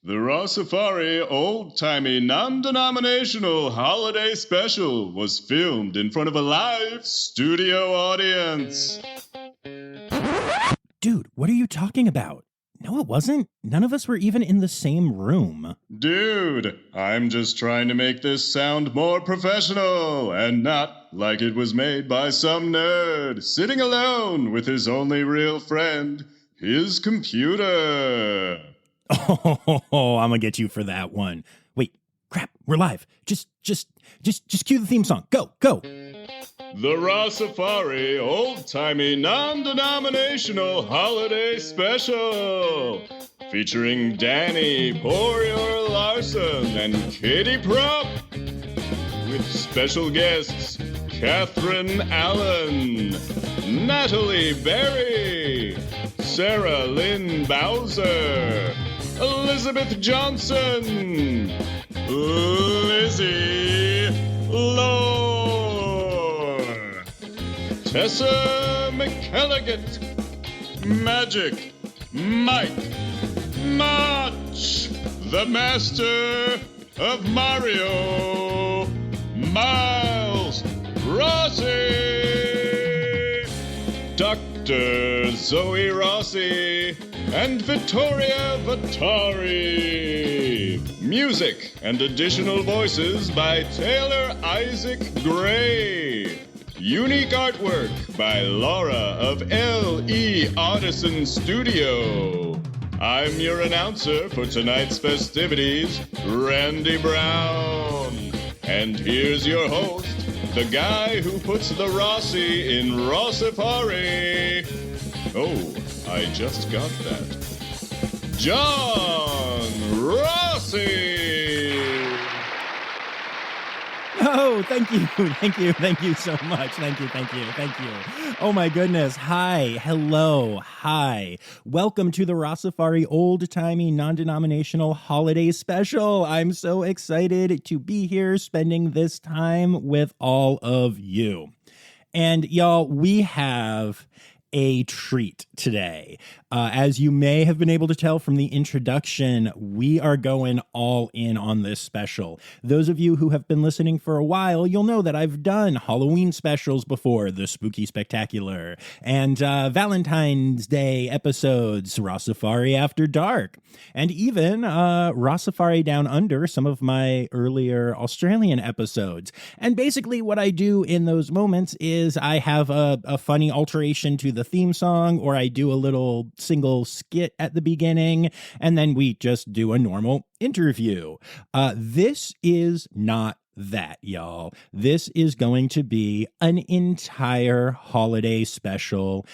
The Rossifari Old-Timey Non-Denominational Holiday Special was filmed in front of a live studio audience. Dude, what are you talking about? No, it wasn't. None of us were even in the same room. Dude, I'm just trying to make this sound more professional and not like it was made by some nerd sitting alone with his only real friend, his computer. Oh, I'm gonna get you for that one. Wait, crap, we're live. Just cue the theme song. Go. The Rossifari Old-Timey Non-Denominational Holiday Special, featuring Dani, Poirier, Larson, and Katie Propp, with special guests Kathryn Allen, Natali Berry, Sarah Lynn Bowser, Elizabeth Johnson, Lizzie, Lohr, Tessa, McKelliget, Magic, Mike, Motsch, the Master of Mario, Miles, Rossi, Dr. Zoe Rossi, and Vittoria Vitauri. Music and additional voices by Taylor Isaac Gray. Unique artwork by Laura of L.E. Audison Studio. I'm your announcer for tonight's festivities, Randy Brown. And here's your host, the guy who puts the Rossi in Rossifari. Oh, I just got that. John Rossi! Oh, thank you so much. Thank you. Oh my goodness. Hi, hello, hi. Welcome to the Rossifari Old-Timey Non-Denominational Holiday Special. I'm so excited to be here spending this time with all of you. And y'all, we have a treat today. As you may have been able to tell from the introduction, we are going all in on this special. Those of you who have been listening for a while, you'll know that I've done Halloween specials before, the Spooky Spectacular, and Valentine's Day episodes, Rossifari After Dark, and even Rossifari Down Under, some of my earlier Australian episodes. And basically what I do in those moments is I have a funny alteration to the theme song, or I do a little single skit at the beginning, and then we just do a normal interview. This is not that, y'all. This is going to be an entire holiday special.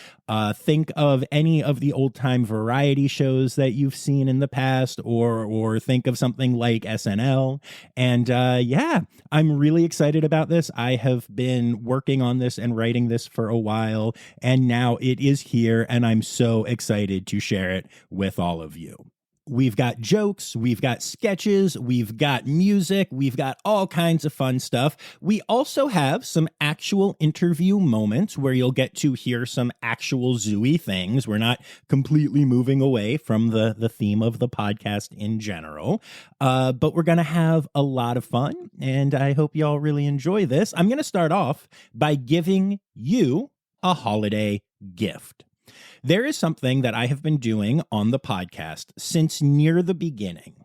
Think of any of the old-time variety shows that you've seen in the past, or think of something like SNL. And yeah, I'm really excited about this. I have been working on this and writing this for a while, and now it is here, and I'm so excited to share it with all of you. We've got jokes, we've got sketches, we've got music, we've got all kinds of fun stuff. We also have some actual interview moments where you'll get to hear some actual zooey things. We're not completely moving away from the theme of the podcast in general, but we're going to have a lot of fun, and I hope y'all really enjoy this. I'm going to start off by giving you a holiday gift. There is something that I have been doing on the podcast since near the beginning.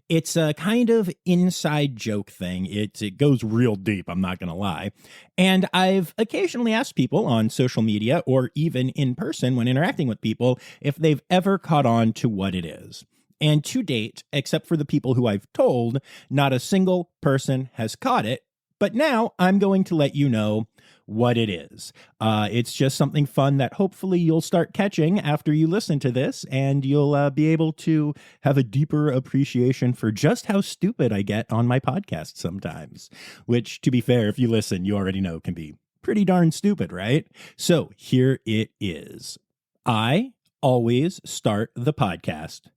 It's a kind of inside joke thing. It goes real deep, I'm not going to lie. And I've occasionally asked people on social media or even in person when interacting with people if they've ever caught on to what it is. And to date, except for the people who I've told, not a single person has caught it. But now I'm going to let you know what it is. It's just something fun that hopefully you'll start catching after you listen to this, and you'll be able to have a deeper appreciation for just how stupid I get on my podcast sometimes, which, to be fair, if you listen, you already know can be pretty darn stupid, right? So here it is. I always start the podcast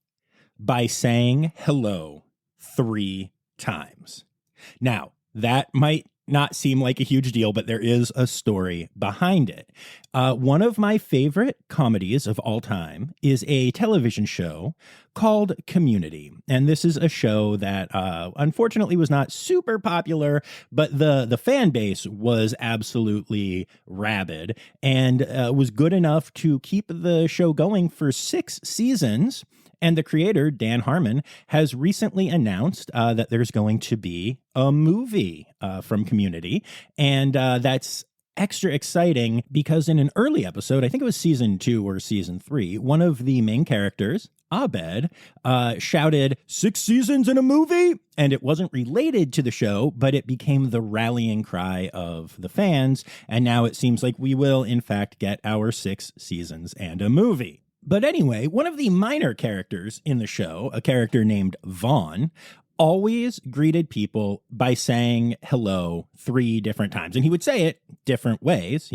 by saying hello 3 times. Now, that might not seem like a huge deal, but there is a story behind it. One of my favorite comedies of all time is a television show called Community. And this is a show that unfortunately was not super popular, but the fan base was absolutely rabid and was good enough to keep the show going for 6 seasons. And the creator, Dan Harmon, has recently announced that there's going to be a movie from Community. And that's extra exciting because in an early episode, I think it was season 2 or season 3, one of the main characters, Abed, shouted, 6 seasons in a movie? And it wasn't related to the show, but it became the rallying cry of the fans. And now it seems like we will, in fact, get our 6 seasons and a movie. But anyway, one of the minor characters in the show, a character named Vaughn, always greeted people by saying hello 3 different times. And he would say it different ways.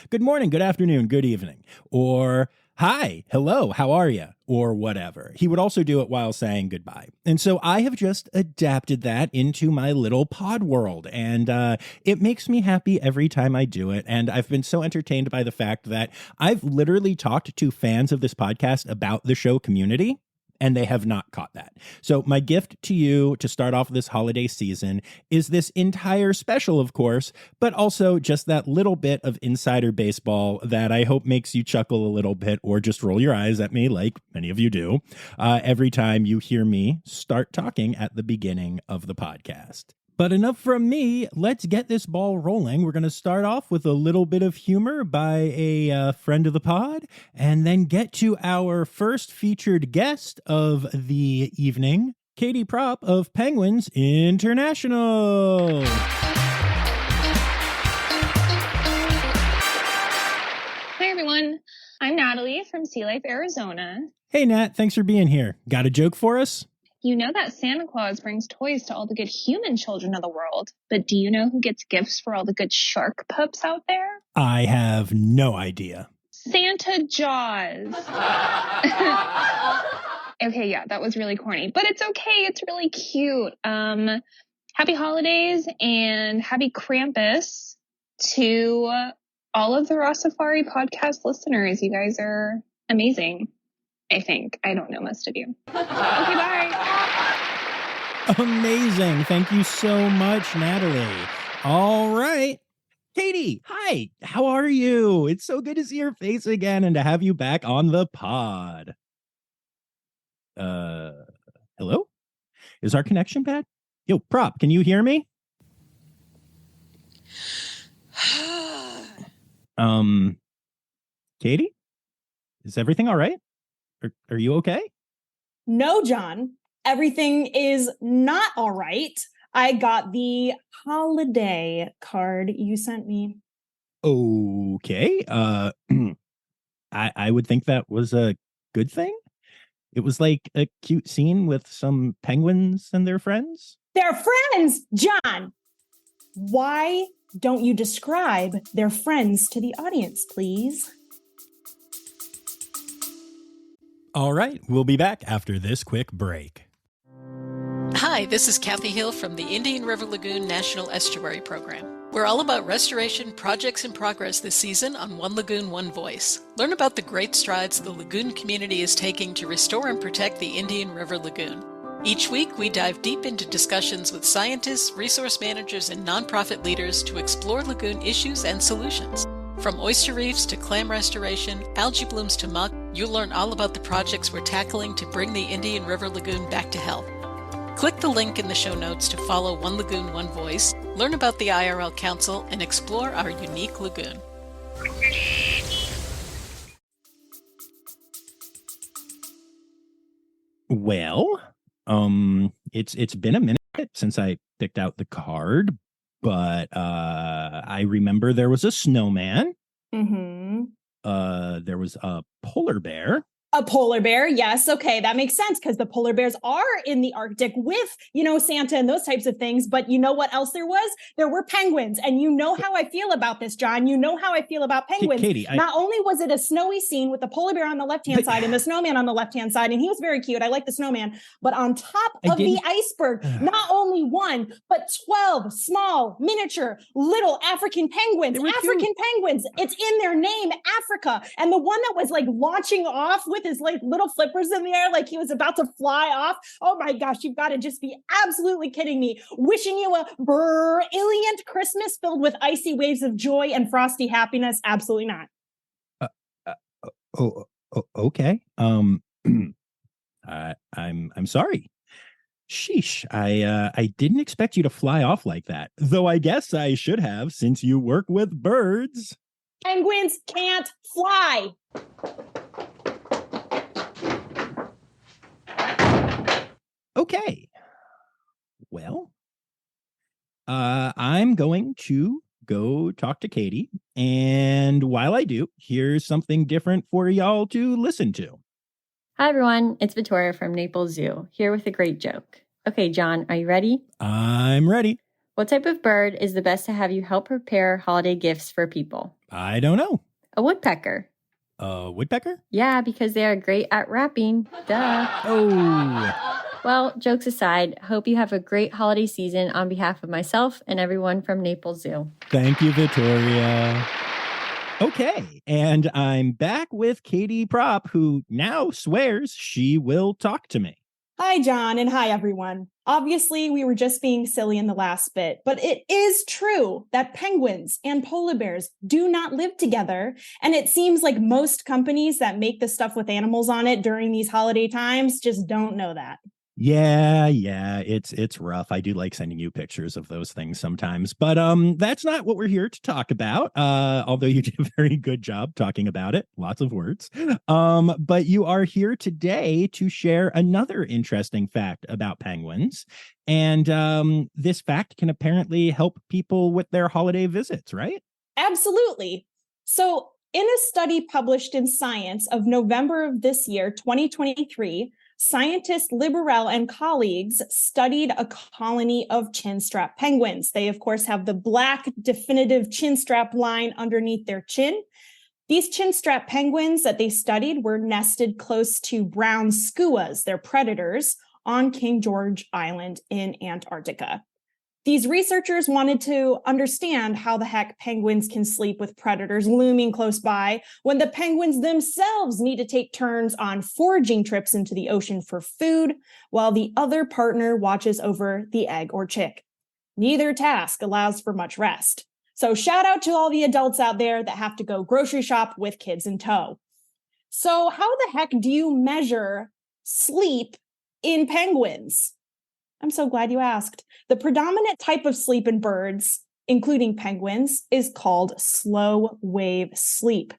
Good morning, good afternoon, good evening, or hi, hello, how are you? Or whatever. He would also do it while saying goodbye. And so I have just adapted that into my little pod world. And it makes me happy every time I do it. And I've been so entertained by the fact that I've literally talked to fans of this podcast about the show Community, and they have not caught that. So my gift to you to start off this holiday season is this entire special, of course, but also just that little bit of insider baseball that I hope makes you chuckle a little bit or just roll your eyes at me like many of you do every time you hear me start talking at the beginning of the podcast. But enough from me. Let's get this ball rolling. We're going to start off with a little bit of humor by a friend of the pod, and then get to our first featured guest of the evening, Katie Propp of Penguins International. Hi, everyone. I'm Natali from Sea Life, Arizona. Hey, Nat. Thanks for being here. Got a joke for us? You know that Santa Claus brings toys to all the good human children of the world, but do you know who gets gifts for all the good shark pups out there? I have no idea. Santa Jaws. Okay, yeah, that was really corny, but it's okay. It's really cute. Happy holidays and happy Krampus to all of the Rossifari podcast listeners. You guys are amazing. I think. I don't know most of you. Okay, bye. Amazing. Thank you so much, Natali. All right. Katie, hi. How are you? It's so good to see your face again and to have you back on the pod. Hello? Is our connection bad? Yo, Propp, can you hear me? Katie? Is everything all right? Are you okay? No, John. Everything is not all right. I got the holiday card you sent me. Okay. I would think that was a good thing. It was like a cute scene with some penguins and their friends. They're friends, John. Why don't you describe their friends to the audience, please? All right, we'll be back after this quick break. Hi, this is Kathy Hill from the Indian River Lagoon National Estuary Program. We're all about restoration projects in progress this season on One Lagoon, One Voice. Learn about the great strides the lagoon community is taking to restore and protect the Indian River Lagoon. Each week, we dive deep into discussions with scientists, resource managers, and nonprofit leaders to explore lagoon issues and solutions. From oyster reefs to clam restoration, algae blooms to muck, you'll learn all about the projects we're tackling to bring the Indian River Lagoon back to health. Click the link in the show notes to follow One Lagoon, One Voice, learn about the IRL Council, and explore our unique lagoon. Well, it's been a minute since I picked out the card, but I remember there was a snowman. Mm-hmm. There was a polar bear. A polar bear, yes. Okay, that makes sense because the polar bears are in the Arctic with, Santa and those types of things. But you know what else there was? There were penguins. And you know how I feel about this, John. You know how I feel about penguins. Katie, Not only was it a snowy scene with the polar bear on the left-hand side and the snowman on the left-hand side, and he was very cute. I like the snowman. But on top of the iceberg, not only one, but 12 small, miniature, little African penguins. African penguins. It's in their name, Africa. And the one that was like launching off with his like little flippers in the air, like he was about to fly off. Oh my gosh, you've got to just be absolutely kidding me. Wishing you a brilliant Christmas filled with icy waves of joy and frosty happiness. Absolutely not. Okay. I'm sorry. Sheesh. I didn't expect you to fly off like that. Though I guess I should have, since you work with birds. Penguins can't fly. Okay. Well, I'm going to go talk to Katie. And while I do, here's something different for y'all to listen to. Hi, everyone. It's Vittoria from Naples Zoo, here with a great joke. Okay, John, are you ready? I'm ready. What type of bird is the best to have you help prepare holiday gifts for people? I don't know. A woodpecker. A woodpecker? Yeah, because they are great at rapping. Duh. Oh. Well, jokes aside, hope you have a great holiday season on behalf of myself and everyone from Naples Zoo. Thank you, Vittoria. Okay, and I'm back with Katie Propp, who now swears she will talk to me. Hi, John, and hi, everyone. Obviously, we were just being silly in the last bit, but it is true that penguins and polar bears do not live together. And it seems like most companies that make the stuff with animals on it during these holiday times just don't know that. Yeah, it's rough. I do like sending you pictures of those things sometimes, but that's not what we're here to talk about. Although you did a very good job talking about it, lots of words. But you are here today to share another interesting fact about penguins, and this fact can apparently help people with their holiday visits, right? Absolutely. So, in a study published in Science of November of this year, 2023. Scientist Liberel and colleagues studied a colony of chinstrap penguins. They, of course, have the black definitive chinstrap line underneath their chin. These chinstrap penguins that they studied were nested close to brown skuas, their predators, on King George Island in Antarctica. These researchers wanted to understand how the heck penguins can sleep with predators looming close by when the penguins themselves need to take turns on foraging trips into the ocean for food, while the other partner watches over the egg or chick. Neither task allows for much rest. So shout out to all the adults out there that have to go grocery shop with kids in tow. So how the heck do you measure sleep in penguins? I'm so glad you asked. The predominant type of sleep in birds, including penguins, is called slow wave sleep.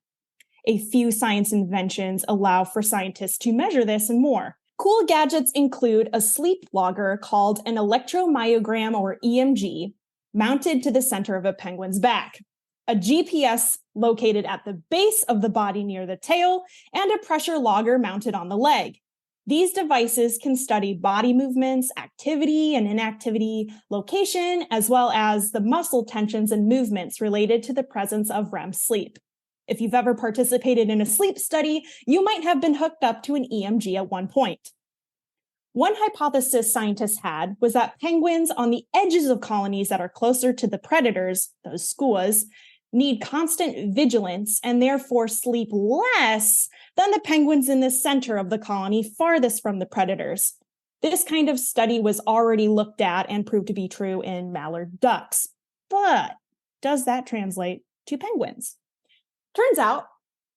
A few science inventions allow for scientists to measure this and more. Cool gadgets include a sleep logger called an electromyogram or EMG, mounted to the center of a penguin's back, a GPS located at the base of the body near the tail, and a pressure logger mounted on the leg. These devices can study body movements, activity and inactivity, location, as well as the muscle tensions and movements related to the presence of REM sleep. If you've ever participated in a sleep study, you might have been hooked up to an EMG at one point. One hypothesis scientists had was that penguins on the edges of colonies that are closer to the predators, those skuas, need constant vigilance and therefore sleep less than the penguins in the center of the colony farthest from the predators. This kind of study was already looked at and proved to be true in mallard ducks. But does that translate to penguins? Turns out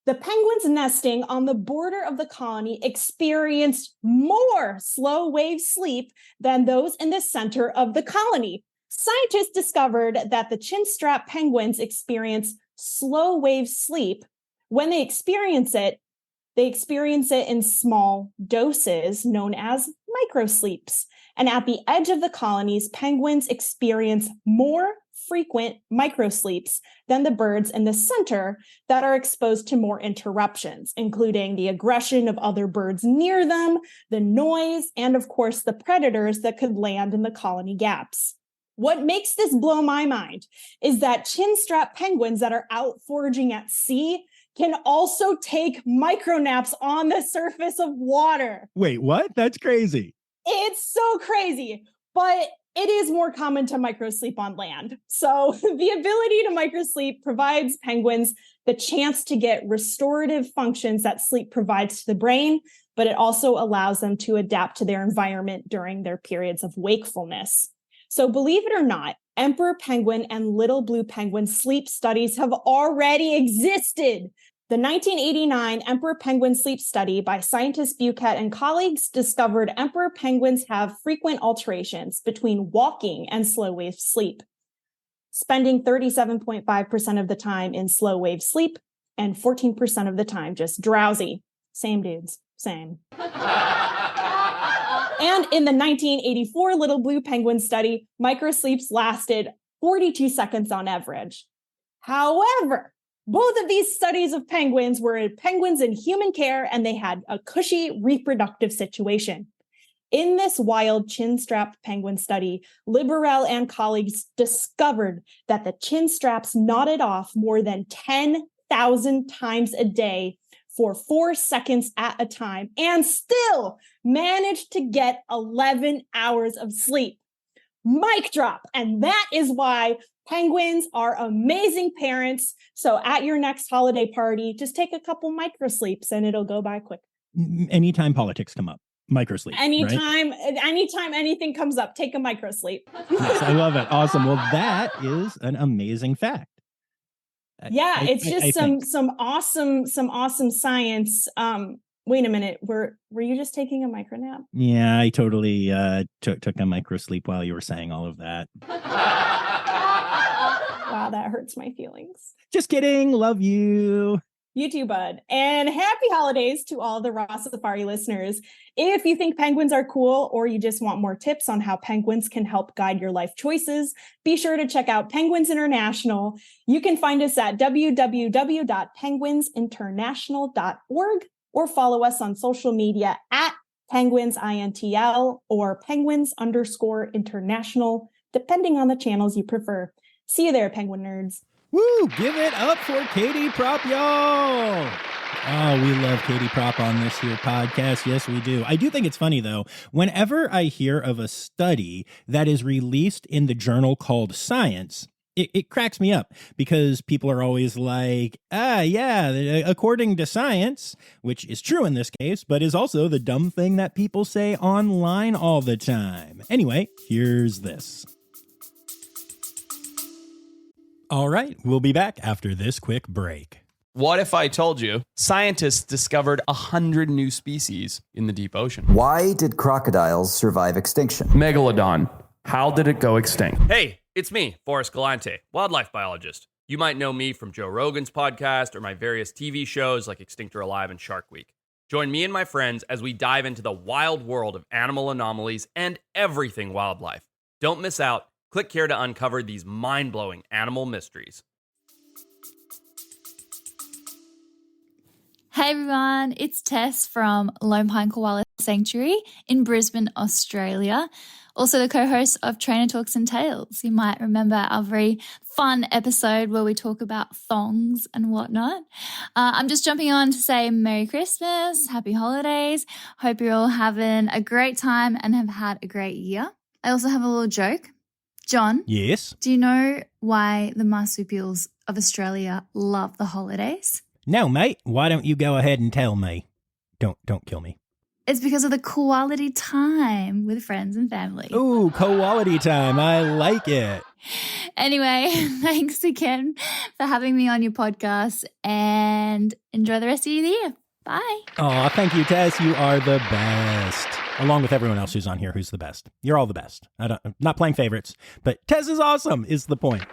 the penguins nesting on the border of the colony experienced more slow wave sleep than those in the center of the colony. Scientists discovered that the chinstrap penguins experience slow wave sleep. When they experience it in small doses known as microsleeps. And at the edge of the colonies, penguins experience more frequent microsleeps than the birds in the center that are exposed to more interruptions, including the aggression of other birds near them, the noise, and of course, the predators that could land in the colony gaps. What makes this blow my mind is that chinstrap penguins that are out foraging at sea can also take micronaps on the surface of water. Wait, what? That's crazy. It's so crazy, but it is more common to microsleep on land. So the ability to microsleep provides penguins the chance to get restorative functions that sleep provides to the brain, but it also allows them to adapt to their environment during their periods of wakefulness. So believe it or not, emperor penguin and little blue penguin sleep studies have already existed. The 1989 emperor penguin sleep study by scientist Bucat and colleagues discovered emperor penguins have frequent alterations between walking and slow wave sleep, spending 37.5% of the time in slow wave sleep and 14% of the time just drowsy. Same dudes, same. And in the 1984 Little Blue Penguin study, microsleeps lasted 42 seconds on average. However, both of these studies of penguins were penguins in human care, and they had a cushy reproductive situation. In this wild chin-strapped penguin study, Liberel and colleagues discovered that the chin straps nodded off more than 10,000 times a day for 4 seconds at a time and still managed to get 11 hours of sleep. Mic drop. And that is why penguins are amazing parents. So at your next holiday party, just take a couple microsleeps and it'll go by quick. Anytime politics come up, microsleep. Anytime, right? anytime anything comes up, take a microsleep. Yes, I love it. Awesome. Well, that is an amazing fact. Yeah, it's just some awesome science. Wait a minute, were you just taking a micro nap? Yeah, I totally took a micro sleep while you were saying all of that. Wow, that hurts my feelings. Just kidding. Love you. You too, bud. And happy holidays to all the Rossifari listeners. If you think penguins are cool or you just want more tips on how penguins can help guide your life choices, be sure to check out Penguins International. You can find us at www.penguinsinternational.org or follow us on social media at penguinsintl or penguins_international, depending on the channels you prefer. See you there, penguin nerds. Woo! Give it up for Katie Propp, y'all! Oh, we love Katie Propp on this here podcast. Yes, we do. I do think it's funny, though. Whenever I hear of a study that is released in the journal called Science, it cracks me up because people are always like, according to science, which is true in this case, but is also the dumb thing that people say online all the time. Anyway, here's this. All right, we'll be back after this quick break. What if I told you scientists discovered 100 new species in the deep ocean? Why did crocodiles survive extinction? Megalodon. How did it go extinct? Hey, it's me, Forrest Galante, wildlife biologist. You might know me from Joe Rogan's podcast or my various TV shows like Extinct or Alive and Shark Week. Join me and my friends as we dive into the wild world of animal anomalies and everything wildlife. Don't miss out. Click here to uncover these mind-blowing animal mysteries. Hey everyone, it's Tess from Lone Pine Koala Sanctuary in Brisbane, Australia. Also the co-host of Trainer Talks and Tales. You might remember our very fun episode where we talk about thongs and whatnot. I'm just jumping on to say Merry Christmas, Happy Holidays. Hope you're all having a great time and have had a great year. I also have a little joke. John? Yes? Do you know why the marsupials of Australia love the holidays? No, mate. Why don't you go ahead and tell me? Don't kill me. It's because of the quality time with friends and family. Ooh, quality time. I like it. Anyway, thanks again for having me on your podcast and enjoy the rest of your year. Bye. Oh, thank you, Tess. You are the best. Along with everyone else who's on here who's the best. You're all the best. I'm not playing favorites, but Tess is awesome is the point.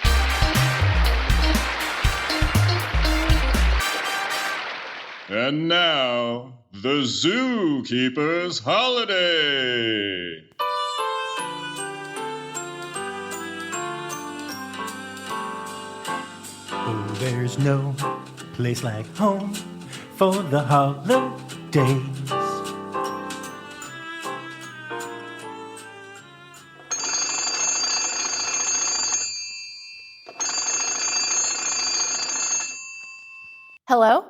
And now, the Zookeeper's Holiday. there's no place like home for the holidays. Hello?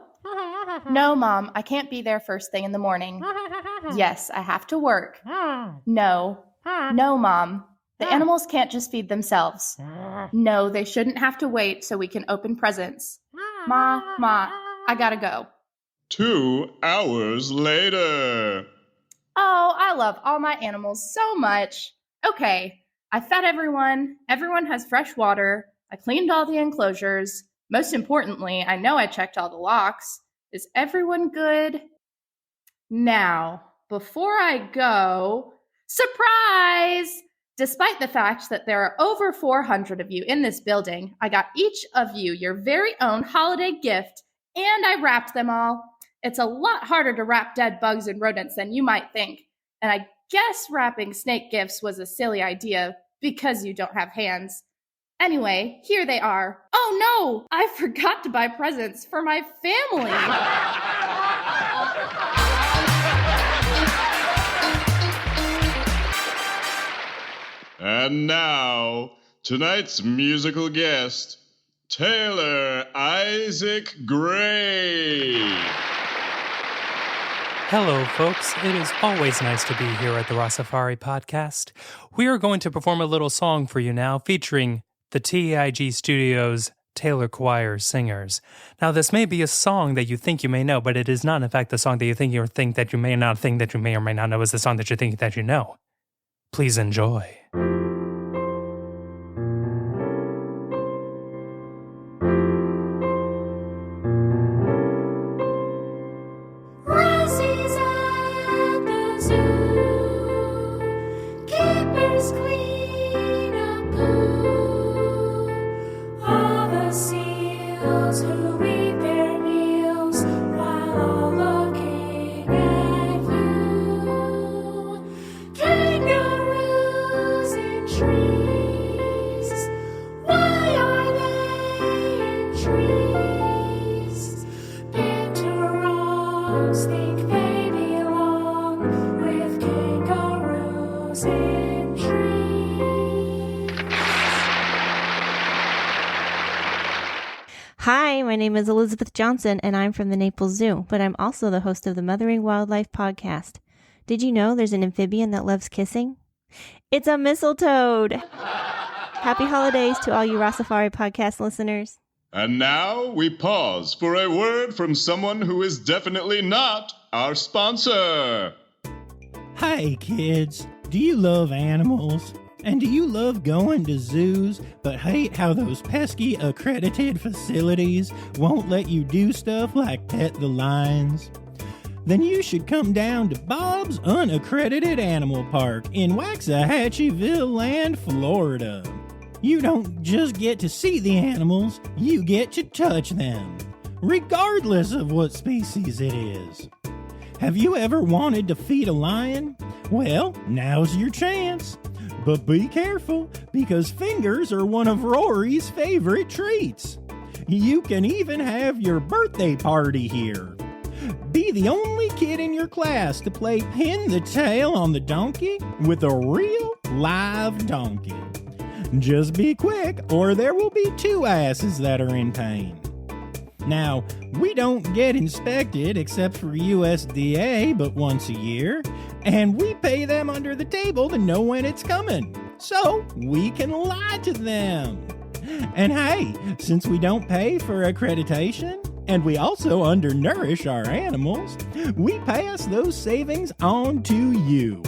No, Mom, I can't be there first thing in the morning. Yes, I have to work. No. No, Mom. The animals can't just feed themselves. No, they shouldn't have to wait so we can open presents. Ma, I gotta go. 2 hours later. Oh, I love all my animals so much. Okay, I fed everyone. Everyone has fresh water. I cleaned all the enclosures. Most importantly, I know I checked all the locks. Is everyone good? Now, before I go, surprise! Despite the fact that there are over 400 of you in this building, I got each of you your very own holiday gift, and I wrapped them all. It's a lot harder to wrap dead bugs and rodents than you might think, and I guess wrapping snake gifts was a silly idea because you don't have hands. Anyway, here they are. Oh no, I forgot to buy presents for my family. And now, tonight's musical guest, Taylor Isaac Gray. Hello, folks. It is always nice to be here at the Rossifari podcast. We are going to perform a little song for you now featuring the TIG Studios Taylor Choir singers. Now, this may be a song that you think you may know, but it is not, in fact, the song that you think that you may not think that you may or may not know is the song that you think that you know. Please enjoy. Rossi's at the zoo. Keepers clean up poo. All the seals who eat their meals while all looking at you. Kangaroos in trees. Why are they in trees? Binturongs think they belong with kangaroos in trees. Hi, my name is Elizabeth Johnson, and I'm from the Naples Zoo, but I'm also the host of the Mothering Wildlife podcast. Did you know there's an amphibian that loves kissing? It's a mistletoad! Happy holidays to all you Rossifari podcast listeners. And now we pause for a word from someone who is definitely not our sponsor. Hi, kids. Do you love animals? And do you love going to zoos, but hate how those pesky accredited facilities won't let you do stuff like pet the lions? Then you should come down to Bob's Unaccredited Animal Park in Waxahachieville Land, Florida. You don't just get to see the animals, you get to touch them, regardless of what species it is. Have you ever wanted to feed a lion? Well, now's your chance. But be careful, because fingers are one of Rory's favorite treats. You can even have your birthday party here. Be the only kid in your class to play pin the tail on the donkey with a real live donkey. Just be quick, or there will be 2 asses that are in pain. Now, we don't get inspected except for USDA but once a year, and we pay them under the table to know when it's coming, so we can lie to them. And hey, since we don't pay for accreditation, and we also undernourish our animals, we pass those savings on to you.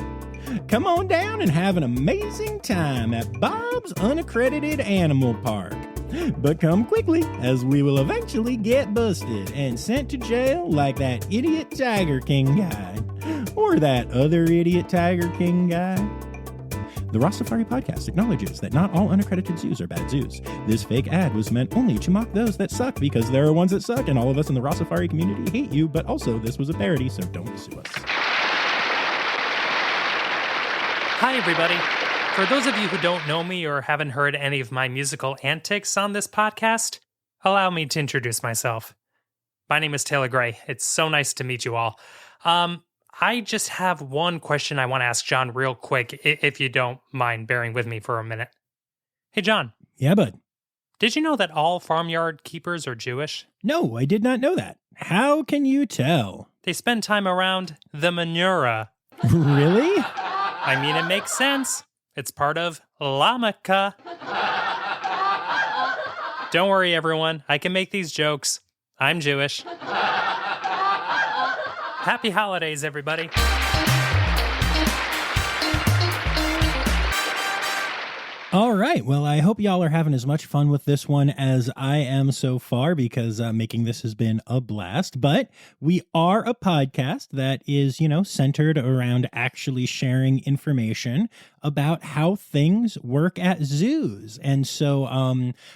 Come on down and have an amazing time at Bob's Unaccredited Animal Park. But come quickly, as we will eventually get busted and sent to jail like that idiot Tiger King guy. Or that other idiot Tiger King guy. The Rossifari podcast acknowledges that not all unaccredited zoos are bad zoos. This fake ad was meant only to mock those that suck, because there are ones that suck, and all of us in the Rossifari community hate you, but also this was a parody, so don't sue us. Hi, everybody. For those of you who don't know me or haven't heard any of my musical antics on this podcast, Allow me to introduce myself. My name is Taylor Gray. It's so nice to meet you all. I just have one question I want to ask John real quick, if you don't mind bearing with me for a minute. Hey, John. Yeah, bud. Did you know that all farmyard keepers are Jewish? No, I did not know that. How can you tell? They spend time around the menorah. Really? I mean, it makes sense. It's part of Lamaka. Don't worry, everyone. I can make these jokes. I'm Jewish. Happy holidays, everybody. All right. Well, I hope y'all are having as much fun with this one as I am so far, because making this has been a blast. But we are a podcast that is, centered around actually sharing information about how things work at zoos. And so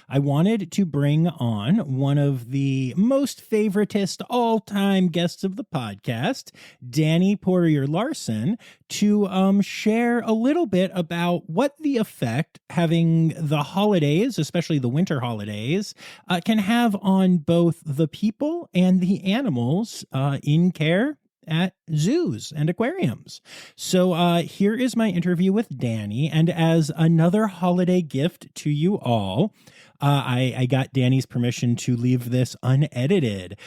I wanted to bring on one of the most favoritist all-time guests of the podcast, Dani Poirier Larson, to share a little bit about what the effect having the holidays, especially the winter holidays, can have on both the people and the animals in care at zoos and aquariums. So here is my interview with Dani, and as another holiday gift to you all, I got Dani's permission to leave this unedited,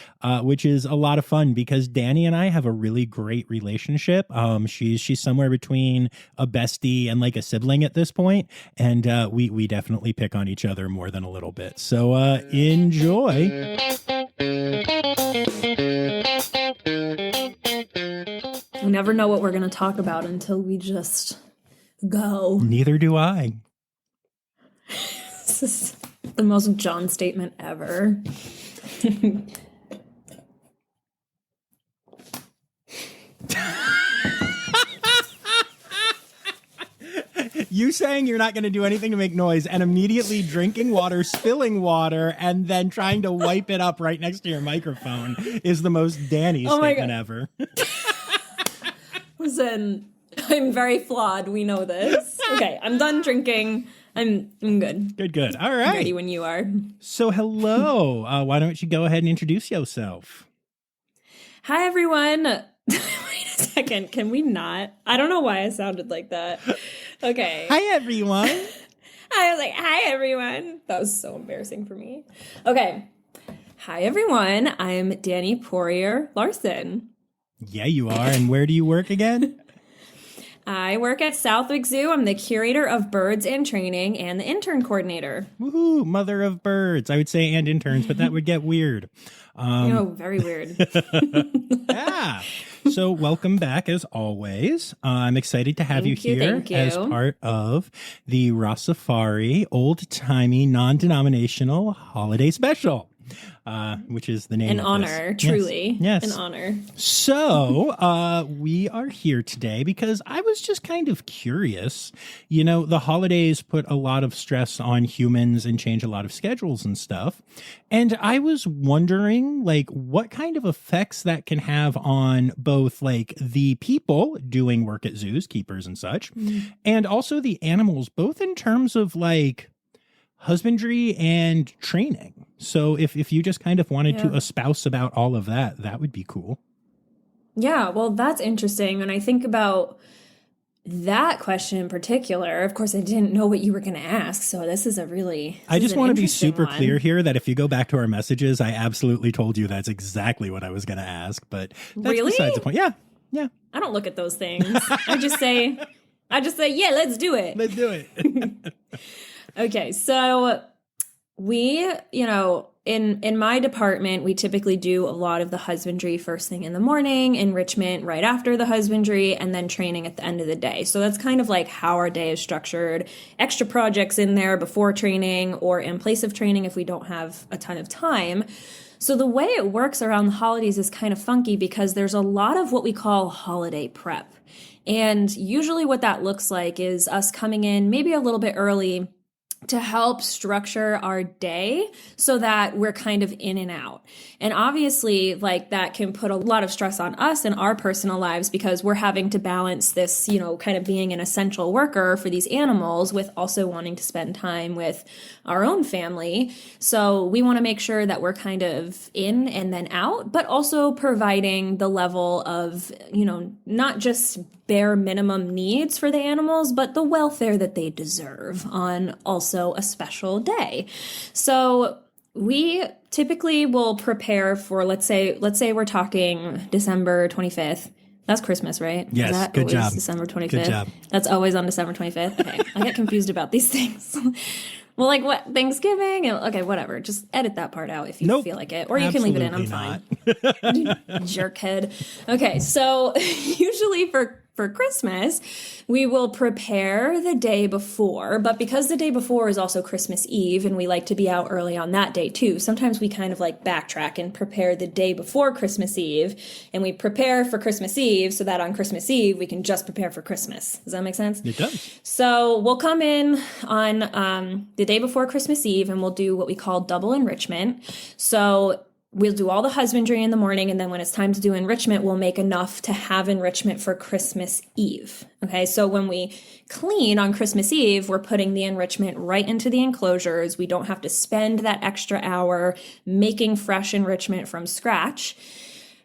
which is a lot of fun because Dani and I have a really great relationship. She's somewhere between a bestie and like a sibling at this point, and we definitely pick on each other more than a little bit. So enjoy. We never know what we're going to talk about until we just go. Neither do I. This is the most John statement ever. You saying you're not going to do anything to make noise and immediately drinking water, spilling water, and then trying to wipe it up right next to your microphone is the most Dani statement ever. Listen, I'm very flawed. We know this. Okay, I'm done drinking. I'm good. Good. All right. I'm ready when you are. So hello. Why don't you go ahead and introduce yourself? Hi, everyone. Wait a second. Can we not? I don't know why I sounded like that. Okay. Hi, everyone. I was like, hi, everyone. That was so embarrassing for me. Okay. Hi, everyone. I'm Dani Poirier Larson. Yeah, you are. And where do you work again? I work at Southwick Zoo. I'm the curator of birds and training and the intern coordinator. Woohoo, mother of birds. I would say and interns, but that would get weird. Very weird. Yeah. So welcome back as always. I'm excited to have you here as part of the Rossifari Old Timey Non-Denominational Holiday Special. Which is the name An of honor, this. truly. Yes. An honor. So, we are here today because I was just kind of curious. The holidays put a lot of stress on humans and change a lot of schedules and stuff. And I was wondering, what kind of effects that can have on both, the people doing work at zoos, keepers and such, and also the animals, both in terms of, husbandry and training. So if you just kind of wanted to espouse about all of that, that would be cool. Yeah, well, that's interesting. When I think about that question in particular, of course, I didn't know what you were going to ask. So this is I just want to be super clear here that if you go back to our messages, I absolutely told you that's exactly what I was going to ask. But that's besides the point. Yeah. I don't look at those things. I just say, yeah, let's do it. Let's do it. Okay, so we, in my department, we typically do a lot of the husbandry first thing in the morning, enrichment right after the husbandry, and then training at the end of the day. So that's kind of like how our day is structured. Extra projects in there before training or in place of training if we don't have a ton of time. So the way it works around the holidays is kind of funky because there's a lot of what we call holiday prep. And usually what that looks like is us coming in maybe a little bit early to help structure our day so that we're kind of in and out. And obviously, like, that can put a lot of stress on us in our personal lives because we're having to balance this, you know, kind of being an essential worker for these animals with also wanting to spend time with our own family. So we want to make sure that we're kind of in and then out, but also providing the level of, you know, not just bare minimum needs for the animals, but the welfare that they deserve on also a special day. So we typically will prepare for, let's say we're talking December 25th. That's Christmas, right? Yes, Is that good always job. December 25th? Good job. That's always on December 25th? Okay, I get confused about these things. Well, like what, Thanksgiving? Okay, whatever. Just edit that part out if you feel like it. Or you can leave it in. I'm fine. Jerkhead. Okay, so usually for Christmas, we will prepare the day before, but because the day before is also Christmas Eve and we like to be out early on that day too, sometimes we kind of like backtrack and prepare the day before Christmas Eve, and we prepare for Christmas Eve so that on Christmas Eve we can just prepare for Christmas. Does that make sense? It does. So we'll come in on the day before Christmas Eve and we'll do what we call double enrichment. So we'll do all the husbandry in the morning, and then when it's time to do enrichment, we'll make enough to have enrichment for Christmas Eve. Okay, so when we clean on Christmas Eve, we're putting the enrichment right into the enclosures. We don't have to spend that extra hour making fresh enrichment from scratch.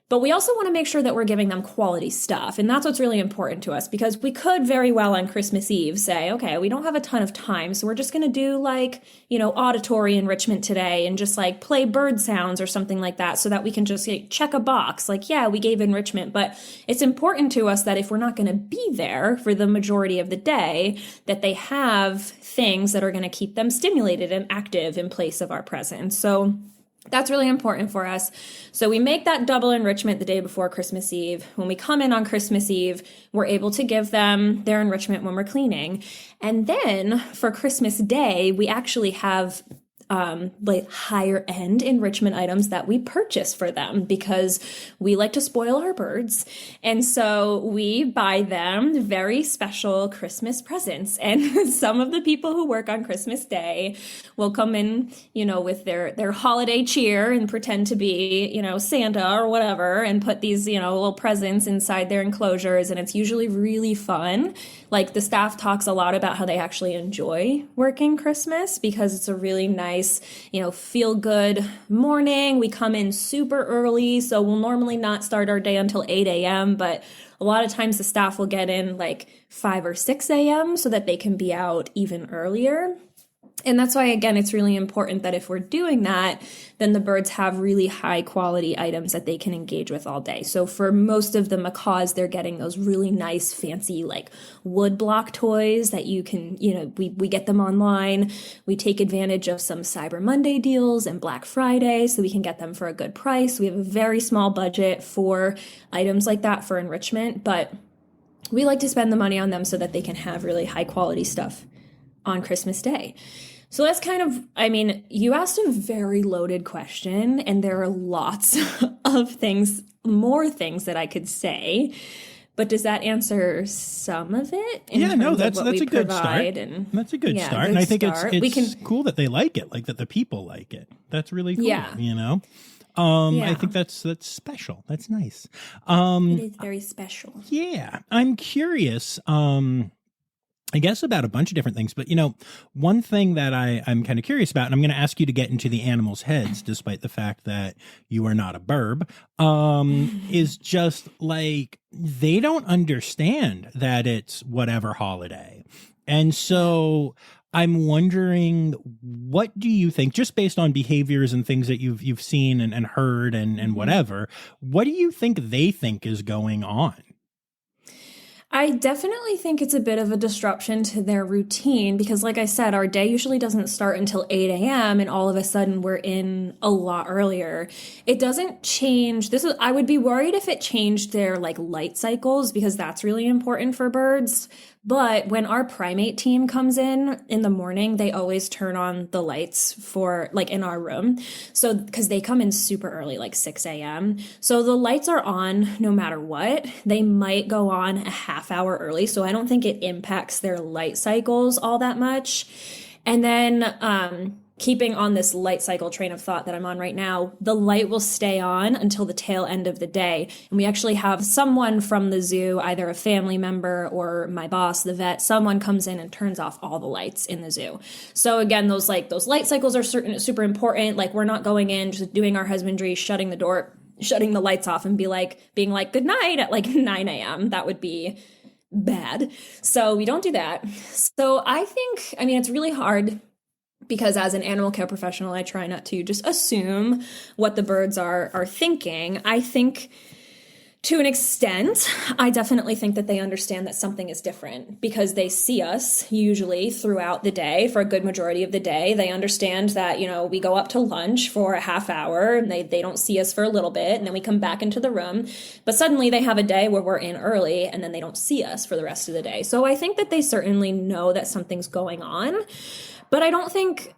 But we also want to make sure that we're giving them quality stuff. And that's what's really important to us, because we could very well on Christmas Eve say, okay, we don't have a ton of time, so we're just going to do like, you know, auditory enrichment today and just like play bird sounds or something like that so that we can just like, check a box. Like, yeah, we gave enrichment, but it's important to us that if we're not going to be there for the majority of the day, that they have things that are going to keep them stimulated and active in place of our presence. So that's really important for us. So we make that double enrichment the day before Christmas Eve. When we come in on Christmas Eve, we're able to give them their enrichment when we're cleaning. And then for Christmas Day, we actually have like higher end enrichment items that we purchase for them because we like to spoil our birds. And so we buy them very special Christmas presents. And some of the people who work on Christmas Day will come in, you know, with their holiday cheer and pretend to be, you know, Santa or whatever, and put these, you know, little presents inside their enclosures. And it's usually really fun. Like the staff talks a lot about how they actually enjoy working Christmas because it's a really nice, you know, feel good morning. We come in super early, so we'll normally not start our day until 8 a.m., but a lot of times the staff will get in like 5 or 6 a.m. so that they can be out even earlier. And that's why, again, it's really important that if we're doing that, then the birds have really high quality items that they can engage with all day. So for most of the macaws, they're getting those really nice, fancy, like wood block toys that you can, you know, we get them online. We take advantage of some Cyber Monday deals and Black Friday so we can get them for a good price. We have a very small budget for items like that for enrichment, but we like to spend the money on them so that they can have really high quality stuff on Christmas Day. So that's kind of, I mean, you asked a very loaded question, and there are lots of things, more things that I could say. But does that answer some of it? Yeah, no, that's a good start. And, that's a good start. And I think it's cool that they like it, like that the people like it. That's really cool, you know? I think that's special. That's nice. It is very special. Yeah. I'm curious, I guess about a bunch of different things, but you know, one thing that I'm kind of curious about, and I'm going to ask you to get into the animals' heads, despite the fact that you are not a burb, is just like, they don't understand that it's whatever holiday. And so I'm wondering, what do you think, just based on behaviors and things that you've seen and heard and whatever, what do you think they think is going on? I definitely think it's a bit of a disruption to their routine because, like I said, our day usually doesn't start until 8 a.m. and all of a sudden we're in a lot earlier. It doesn't change. I would be worried if it changed their like light cycles because that's really important for birds. But when our primate team comes in the morning, they always turn on the lights for like in our room. So because they come in super early, like 6 a.m. So the lights are on no matter what. They might go on a half hour early. So I don't think it impacts their light cycles all that much. And then keeping on this light cycle train of thought that I'm on right now, the light will stay on until the tail end of the day. And we actually have someone from the zoo, either a family member or my boss, the vet, someone comes in and turns off all the lights in the zoo. So again, those light cycles are super important. Like, we're not going in, just doing our husbandry, shutting the door, shutting the lights off and being like, good night at like 9 a.m. That would be bad. So we don't do that. So I think, it's really hard, because as an animal care professional, I try not to just assume what the birds are thinking. I think to an extent, I definitely think that they understand that something is different, because they see us usually throughout the day for a good majority of the day. They understand that, we go up to lunch for a half hour and they don't see us for a little bit, and then we come back into the room. But suddenly they have a day where we're in early and then they don't see us for the rest of the day. So I think that they certainly know that something's going on. But I don't think,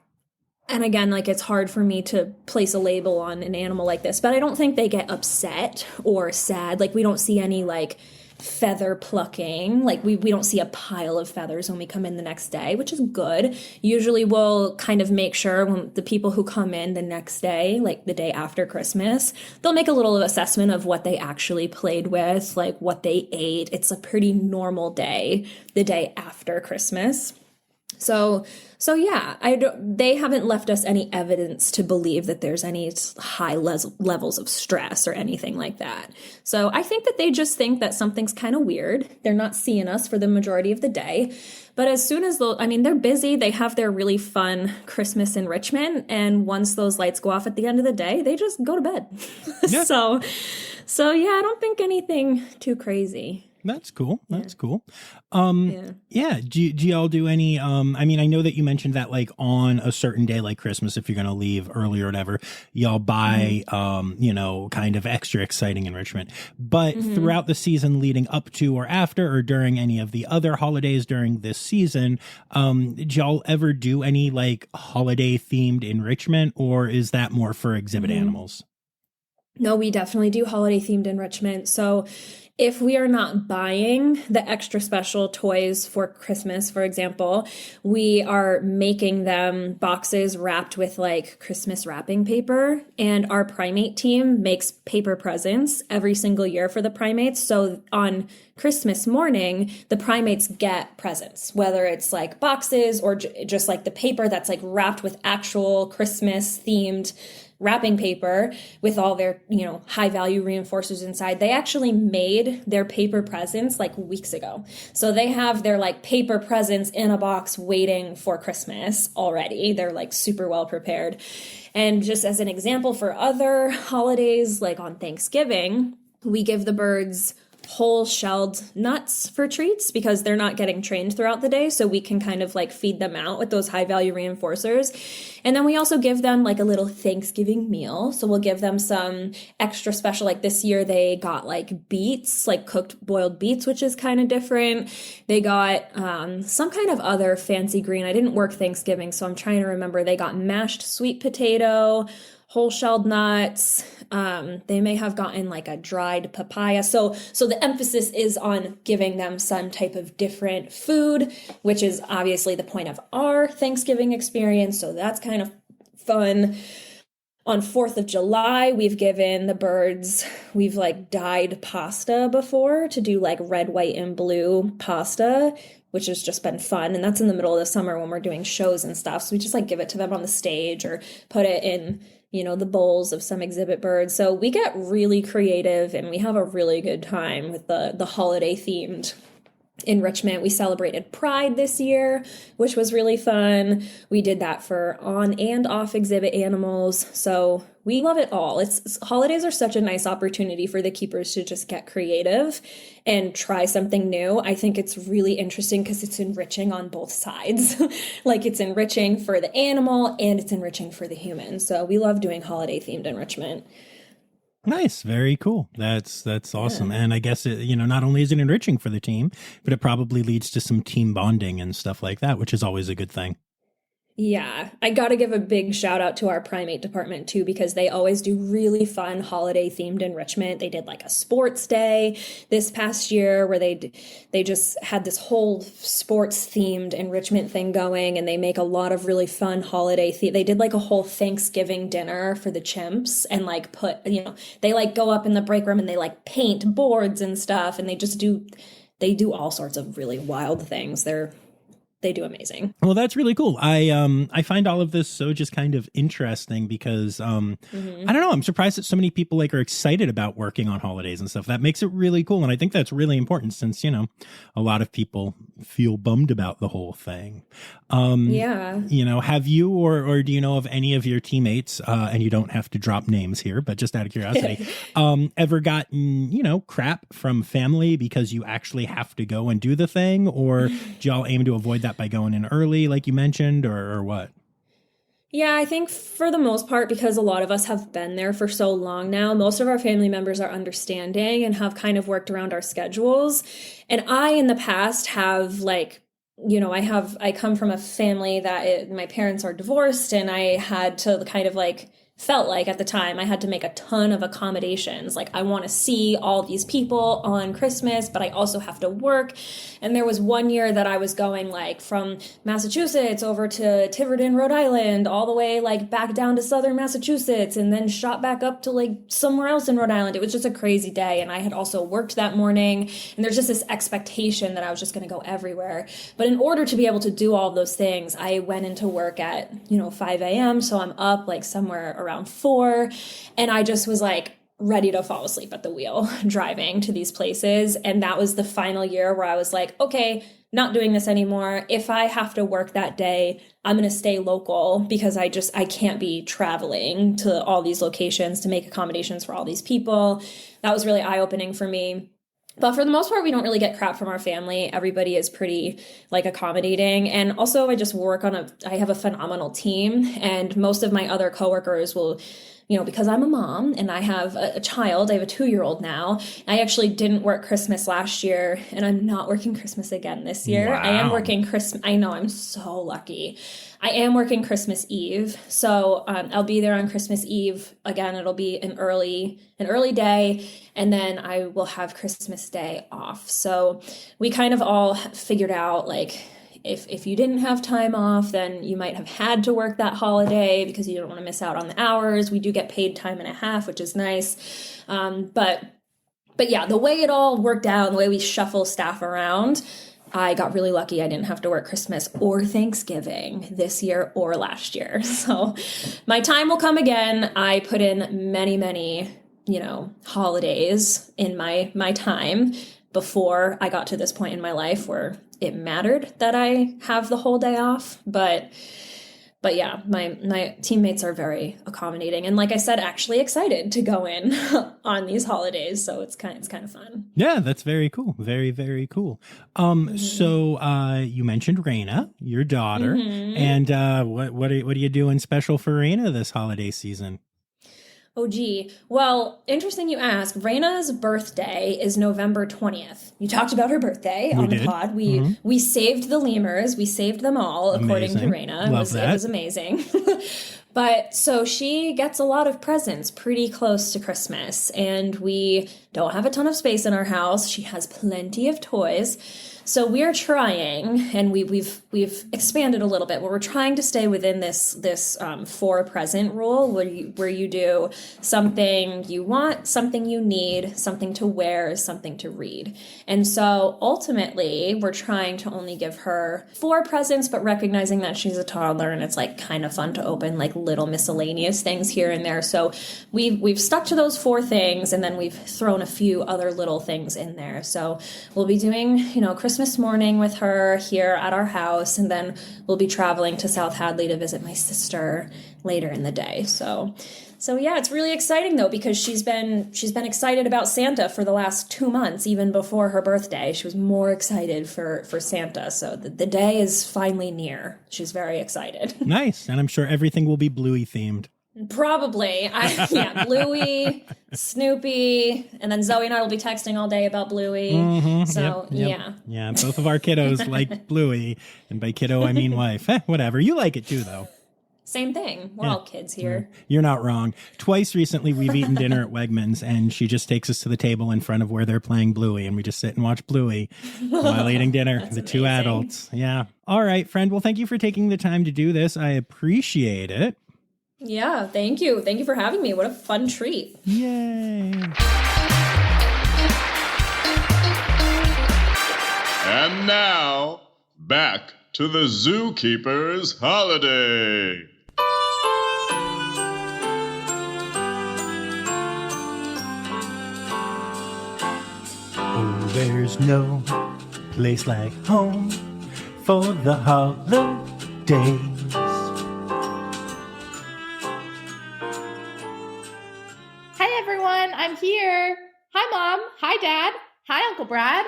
and again, it's hard for me to place a label on an animal like this, but I don't think they get upset or sad. We don't see any, feather plucking. We don't see a pile of feathers when we come in the next day, which is good. Usually we'll kind of make sure when the people who come in the next day, the day after Christmas, they'll make a little assessment of what they actually played with, what they ate. It's a pretty normal day, the day after Christmas. So yeah, they haven't left us any evidence to believe that there's any high levels of stress or anything like that. So I think that they just think that something's kind of weird. They're not seeing us for the majority of the day. But as soon as they're busy, they have their really fun Christmas enrichment. And once those lights go off at the end of the day, they just go to bed. Yeah. So yeah, I don't think anything too crazy. That's cool. That's cool. Yeah. Do y'all do any, I know that you mentioned that on a certain day, like Christmas, if you're going to leave early or whatever, y'all buy, kind of extra exciting enrichment, but throughout the season leading up to or after or during any of the other holidays during this season, did y'all ever do any holiday themed enrichment, or is that more for exhibit animals? No, we definitely do holiday themed enrichment. So if we are not buying the extra special toys for Christmas, for example, we are making them boxes wrapped with Christmas wrapping paper. And our primate team makes paper presents every single year for the primates. So on Christmas morning, the primates get presents, whether it's boxes or just the paper that's wrapped with actual Christmas themed wrapping paper with all their, high value reinforcers inside. They actually made their paper presents weeks ago. So they have their paper presents in a box waiting for Christmas already. They're super well prepared. And just as an example for other holidays, on Thanksgiving, we give the birds whole shelled nuts for treats because they're not getting trained throughout the day. So we can kind of feed them out with those high value reinforcers. And then we also give them a little Thanksgiving meal. So we'll give them some extra special, this year they got beets, cooked boiled beets, which is kind of different. They got some kind of other fancy green. I didn't work Thanksgiving, so I'm trying to remember. They got mashed sweet potato, whole shelled nuts. They may have gotten a dried papaya. So the emphasis is on giving them some type of different food, which is obviously the point of our Thanksgiving experience. So that's kind of fun. On 4th of July, we've given the birds, we've dyed pasta before to do red, white, and blue pasta, which has just been fun. And that's in the middle of the summer when we're doing shows and stuff. So we just give it to them on the stage or put it in, the bowls of some exhibit birds. So we get really creative and we have a really good time with the holiday themed enrichment. We celebrated Pride this year, which was really fun. We did that for on and off exhibit animals. So we love it all. Holidays are such a nice opportunity for the keepers to just get creative and try something new. I think it's really interesting because it's enriching on both sides. It's enriching for the animal and it's enriching for the human. So we love doing holiday themed enrichment. Nice. Very cool. That's awesome. Yeah. And I guess, not only is it enriching for the team, but it probably leads to some team bonding and stuff like that, which is always a good thing. Yeah, I got to give a big shout out to our primate department too, because they always do really fun holiday themed enrichment. They did like a sports day this past year where they just had this whole sports themed enrichment thing going, and they make a lot of really fun holiday they did like a whole Thanksgiving dinner for the chimps, and like they like go up in the break room and they like paint boards and stuff, and they do all sorts of really wild things. They do amazing. Well, that's really cool. I find all of this so just kind of interesting because I don't know, I'm surprised that so many people like are excited about working on holidays and stuff. That makes it really cool. And I think that's really important since, you know, a lot of people feel bummed about the whole thing. Yeah. You know, have you or do you know of any of your teammates, and you don't have to drop names here, but just out of curiosity, ever gotten, you know, crap from family because you actually have to go and do the thing, or do y'all aim to avoid that by going in early, like you mentioned, or what? Yeah, I think for the most part, because a lot of us have been there for so long now, most of our family members are understanding and have kind of worked around our schedules. And I, in the past, have like, you know, I come from a family that my parents are divorced, and I had to kind of like felt like at the time I had to make a ton of accommodations. Like, I want to see all these people on Christmas, but I also have to work. And there was one year that I was going like from Massachusetts over to Tiverton, Rhode Island, all the way like back down to southern Massachusetts, and then shot back up to like somewhere else in Rhode Island. It was just a crazy day. And I had also worked that morning, and there's just this expectation that I was just going to go everywhere. But in order to be able to do all of those things, I went into work at, 5 a.m. So I'm up like somewhere around 4, and I just was like ready to fall asleep at the wheel driving to these places. And that was the final year where I was like, okay, not doing this anymore. If I have to work that day, I'm going to stay local, because I can't be traveling to all these locations to make accommodations for all these people. That was really eye-opening for me. But for the most part, we don't really get crap from our family. Everybody is pretty like accommodating. And also I just I have a phenomenal team, and most of my other coworkers will, because I'm a mom and I have a child, I have a 2-year-old now. I actually didn't work Christmas last year, and I'm not working Christmas again this year. Wow. I am working Christmas. I know, I'm so lucky. I am working Christmas Eve. So I'll be there on Christmas Eve. Again, it'll be an early day, and then I will have Christmas Day off. So we kind of all figured out, like, if you didn't have time off, then you might have had to work that holiday because you don't want to miss out on the hours. We do get paid time and a half, which is nice. But yeah, the way it all worked out, the way we shuffle staff around, I got really lucky. I didn't have to work Christmas or Thanksgiving this year or last year. So my time will come again. I put in many, many, holidays in my time before I got to this point in my life where it mattered that I have the whole day off. But yeah, my teammates are very accommodating, and like I said, actually excited to go in on these holidays. So it's kind of fun. Yeah, that's very cool. Very, very cool. So you mentioned Raina, your daughter, and what are you doing special for Raina this holiday season? Oh, gee. Well, interesting you ask. Raina's birthday is November 20th. You talked about her birthday on the pod. We saved the lemurs. We saved them all, according to Raina. It was amazing. But so she gets a lot of presents pretty close to Christmas, and we don't have a ton of space in our house. She has plenty of toys. So we're trying, and we've expanded a little bit, where we're trying to stay within this 4 present rule, where you do something you want, something you need, something to wear, something to read. And so ultimately, we're trying to only give her 4 presents, but recognizing that she's a toddler and it's like kind of fun to open like little miscellaneous things here and there. So we've stuck to those 4 things, and then we've thrown a few other little things in there. So we'll be doing, Christmas morning with her here at our house, and then we'll be traveling to South Hadley to visit my sister later in the day. So yeah, it's really exciting though, because she's been excited about Santa for the last 2 months. Even before her birthday, she was more excited for Santa. So the day is finally near. She's very excited. Nice. And I'm sure everything will be Bluey themed. Probably. Yeah, Bluey, Snoopy, and then Zoe and I will be texting all day about Bluey. So, yeah. Yeah, both of our kiddos like Bluey, and by kiddo, I mean wife. Whatever. You like it too, though. Same thing. We're all kids here. You're not wrong. Twice recently, we've eaten dinner at Wegmans, and she just takes us to the table in front of where they're playing Bluey, and we just sit and watch Bluey while eating dinner. The two adults. Yeah. All right, friend. Well, thank you for taking the time to do this. I appreciate it. Yeah, thank you. Thank you for having me. What a fun treat. Yay. And now, back to the Zookeeper's Holiday. Oh, there's no place like home for the holidays. Hi, everyone. I'm here. Hi, Mom. Hi, Dad. Hi, Uncle Brad.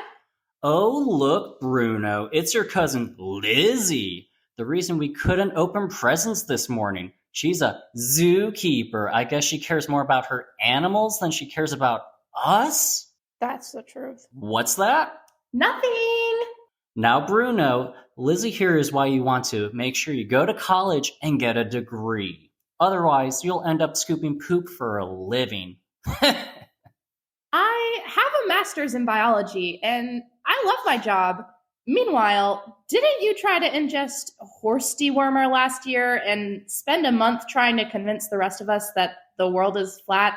Oh, look, Bruno. It's your cousin Lizzie. The reason we couldn't open presents this morning. She's a zookeeper. I guess she cares more about her animals than she cares about us? That's the truth. What's that? Nothing. Now, Bruno, Lizzie here is why you want to make sure you go to college and get a degree. Otherwise, you'll end up scooping poop for a living. I have a master's in biology, and I love my job. Meanwhile, didn't you try to ingest horse dewormer last year and spend a month trying to convince the rest of us that the world is flat?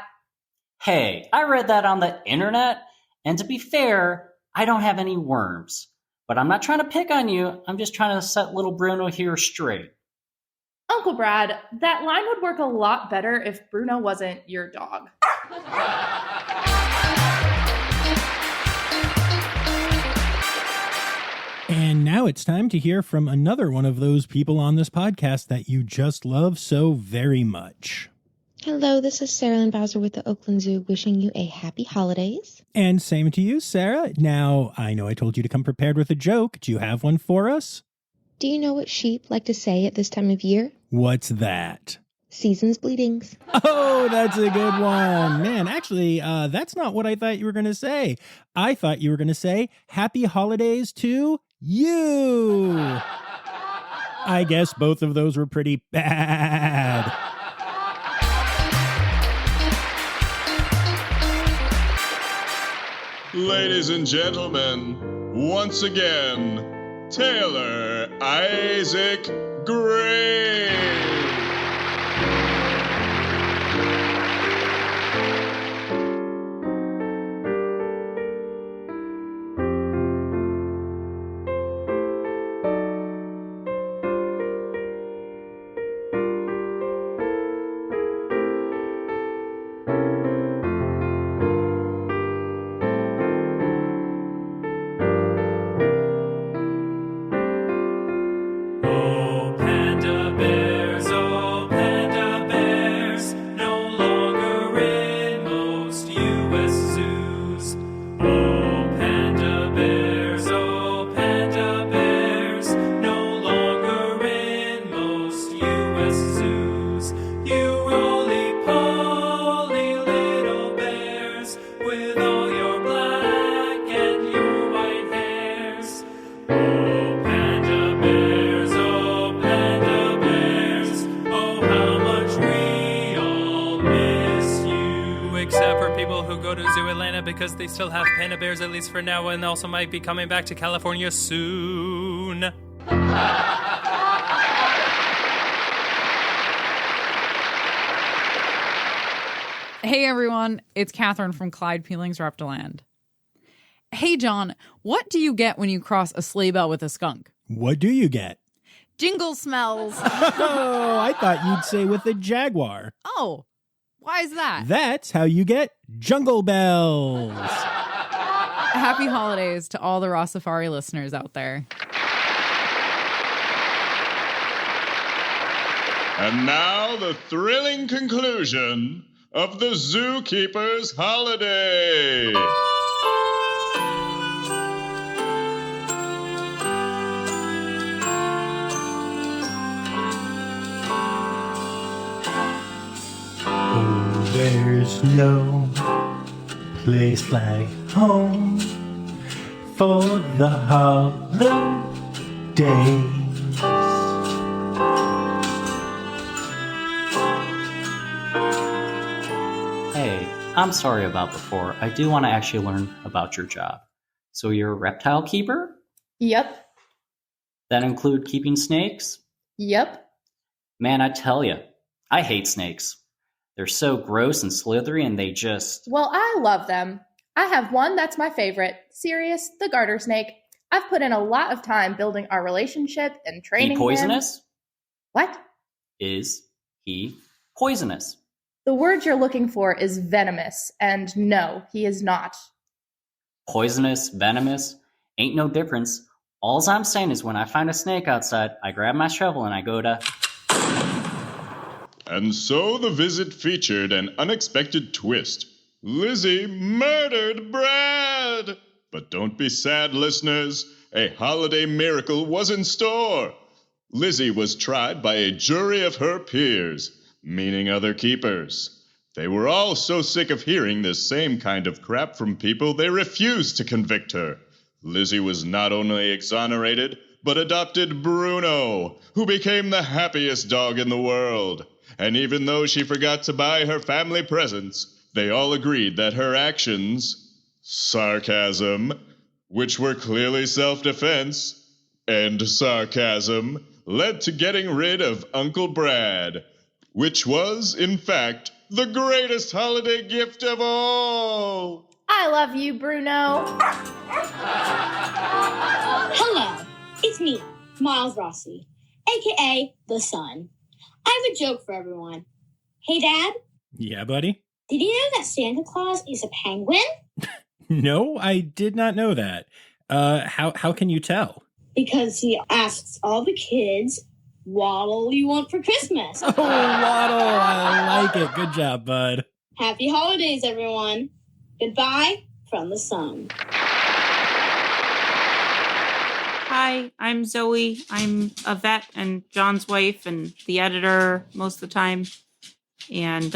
Hey, I read that on the internet, and to be fair, I don't have any worms. But I'm not trying to pick on you, I'm just trying to set little Bruno here straight. Uncle Brad, that line would work a lot better if Bruno wasn't your dog. And now it's time to hear from another one of those people on this podcast that you just love so very much. Hello, this is Sarah Lynn Bowser with the Oakland Zoo wishing you a happy holidays. And same to you, Sarah. Now, I know I told you to come prepared with a joke. Do you have one for us? Do you know what sheep like to say at this time of year? What's that? Season's bleedings. Oh, that's a good one. Man, actually, that's not what I thought you were going to say. I thought you were going to say happy holidays to you. I guess both of those were pretty bad. Ladies and gentlemen, once again, Taylor Isaac Gray. Because they still have panda bears, at least for now, and also might be coming back to California soon. Hey everyone, it's Kathryn from Clyde Peelings Reptiland. Hey John, what do you get when you cross a sleigh bell with a skunk? What do you get? Jingle smells. Oh, I thought you'd say with a jaguar. Oh, why is that? That's how you get jungle bells. Happy holidays to all the Rossifari listeners out there. And now the thrilling conclusion of the Zookeeper's Holiday. There's no place like home for the holidays. Hey, I'm sorry about before. I do want to actually learn about your job. So you're a reptile keeper? Yep. That include keeping snakes? Yep. Man, I tell you, I hate snakes. They're so gross and slithery and they just... Well, I love them. I have one that's my favorite. Sirius, the garter snake. I've put in a lot of time building our relationship and training He poisonous? him. What? Is he poisonous? The word you're looking for is venomous, and no, he is not. Poisonous, venomous, ain't no difference. All I'm saying is when I find a snake outside, I grab my shovel and I go to... And so the visit featured an unexpected twist. Lizzie murdered Brad! But don't be sad, listeners. A holiday miracle was in store. Lizzie was tried by a jury of her peers, meaning other keepers. They were all so sick of hearing this same kind of crap from people, they refused to convict her. Lizzie was not only exonerated, but adopted Bruno, who became the happiest dog in the world. And even though she forgot to buy her family presents, they all agreed that her actions, sarcasm, which were clearly self-defense, and sarcasm, led to getting rid of Uncle Brad, which was, in fact, the greatest holiday gift of all. I love you, Bruno. Hello, it's me, Miles Rossi, aka the Sun. I have a joke for everyone. Hey, Dad, Yeah, buddy? did you know that Santa Claus is a penguin? No, I did not know that. How can you tell? Because he asks all the kids, what'll you want for Christmas? Oh, Waddle, I like it. Good job, bud. Happy holidays, everyone. Goodbye from the Sun. Hi, I'm Zoe. I'm a vet and John's wife and the editor most of the time. And,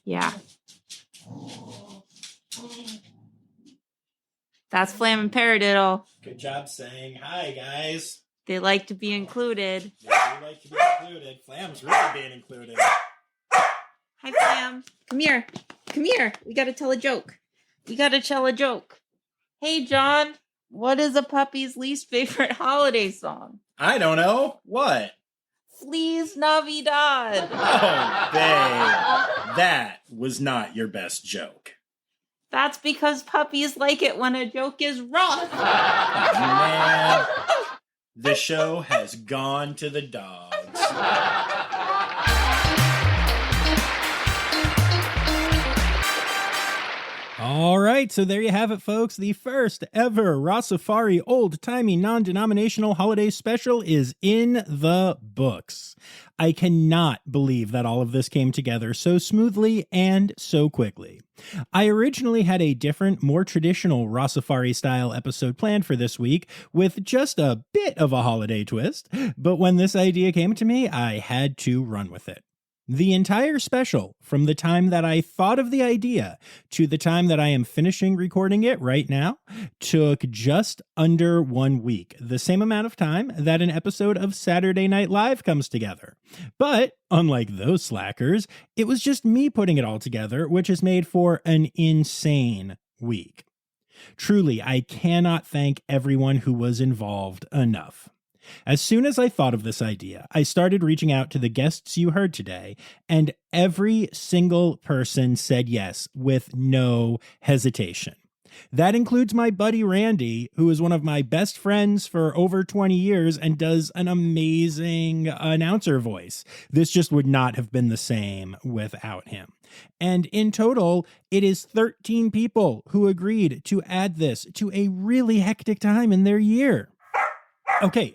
yeah. That's Flam and Paradiddle. Good job saying hi, guys. They like to be included. They do like to be included. Flam's really being included. Hi, Flam. Come here. Come here. We gotta tell a joke. Hey, John. What is a puppy's least favorite holiday song? I don't know. What? Feliz Navidad. Oh, babe. That was not your best joke. That's because puppies like it when a joke is rough. Oh, man. The show has gone to the dogs. All right, so there you have it, folks. The first ever Rossifari old-timey non-denominational holiday special is in the books. I cannot believe that all of this came together so smoothly and so quickly. I originally had a different, more traditional Rossifari-style episode planned for this week with just a bit of a holiday twist, but when this idea came to me, I had to run with it. The entire special, from the time that I thought of the idea to the time that I am finishing recording it right now, took just under 1 week, the same amount of time that an episode of Saturday Night Live comes together. But, unlike those slackers, it was just me putting it all together, which has made for an insane week. Truly, I cannot thank everyone who was involved enough. As soon as I thought of this idea, I started reaching out to the guests you heard today, and every single person said yes with no hesitation. That includes my buddy Randy, who is one of my best friends for over 20 years and does an amazing announcer voice. This just would not have been the same without him. And in total, it is 13 people who agreed to add this to a really hectic time in their year. Okay.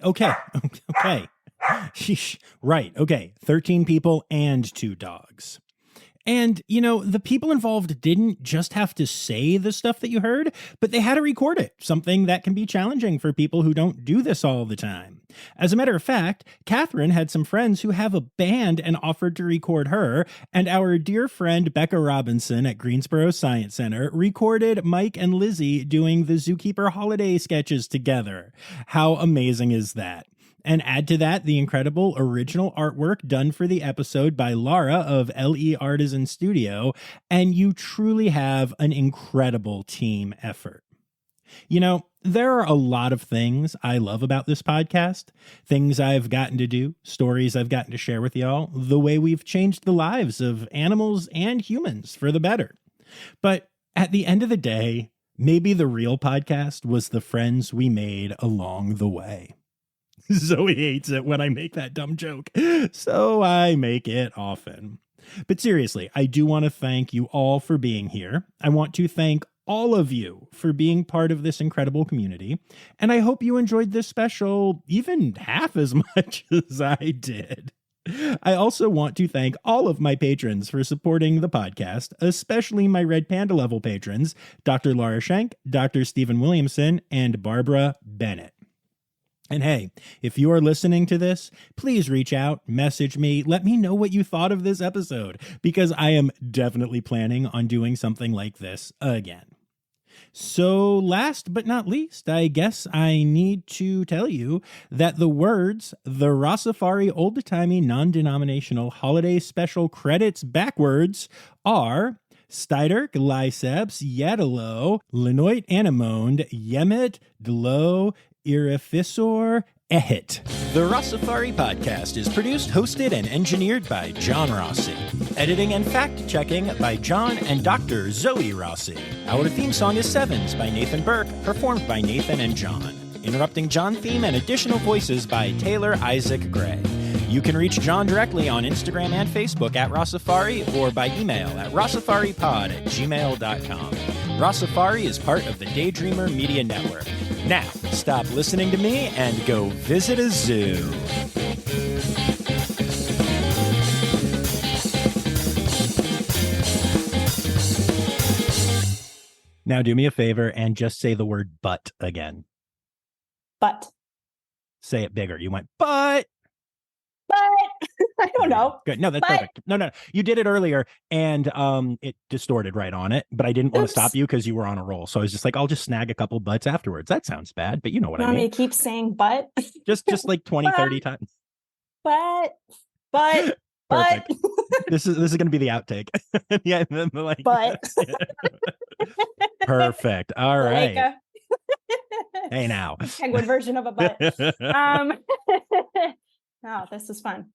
Sheesh. Right, okay. 13 people and 2 dogs. And, you know, the people involved didn't just have to say the stuff that you heard, but they had to record it, something that can be challenging for people who don't do this all the time. As a matter of fact, Kathryn had some friends who have a band and offered to record her, and our dear friend Becca Robinson at Greensboro Science Center recorded Mike and Lizzie doing the Zookeeper holiday sketches together. How amazing is that? And add to that the incredible original artwork done for the episode by Lara of LE Artisan Studio, and you truly have an incredible team effort. You know, there are a lot of things I love about this podcast, things I've gotten to do, stories I've gotten to share with y'all, the way we've changed the lives of animals and humans for the better. But at the end of the day, maybe the real podcast was the friends we made along the way. Zoe hates it when I make that dumb joke, so I make it often. But seriously, I do want to thank you all for being here. I want to thank all of you for being part of this incredible community, and I hope you enjoyed this special even half as much as I did. I also want to thank all of my patrons for supporting the podcast, especially my Red Panda level patrons, Dr. Laura Schenk, Dr. Stephen Williamson, and Barbara Bennett. And hey, if you are listening to this, please reach out, message me, let me know what you thought of this episode, because I am definitely planning on doing something like this again. So last but not least, I guess I need to tell you that the words, the Rossifari Old-Timey Non-Denominational Holiday Special credits backwards are Steiderk, Lyceps, Yadalo, Lenoit Animonde, Yemet, Delo, Irifisor, Ehit. The Rossifari podcast is produced, hosted, and engineered by John Rossi. Editing and fact-checking by John and Dr. Zoe Rossi. Our theme song is Sevens by Nathan Burke, performed by Nathan and John. Interrupting John theme and additional voices by Taylor Isaac Gray. You can reach John directly on Instagram and Facebook at Rossifari or by email at rossifaripod@gmail.com. Rossifari is part of the Daydreamer Media Network. Now, stop listening to me and go visit a zoo. Now do me a favor and just say the word but again. But. Say it bigger. You went, but. I don't know. Good. No, that's perfect. No. You did it earlier and it distorted right on it, but I didn't want to stop you because you were on a roll. So I was just like, I'll just snag a couple butts afterwards. That sounds bad, but you know what I mean. Want me to keep saying but? Just like 20, 30 times. But. Perfect. This is going to be the outtake. Yeah. Like, but. Perfect. All right. Like hey now. Penguin version of a butt. Oh, this is fun.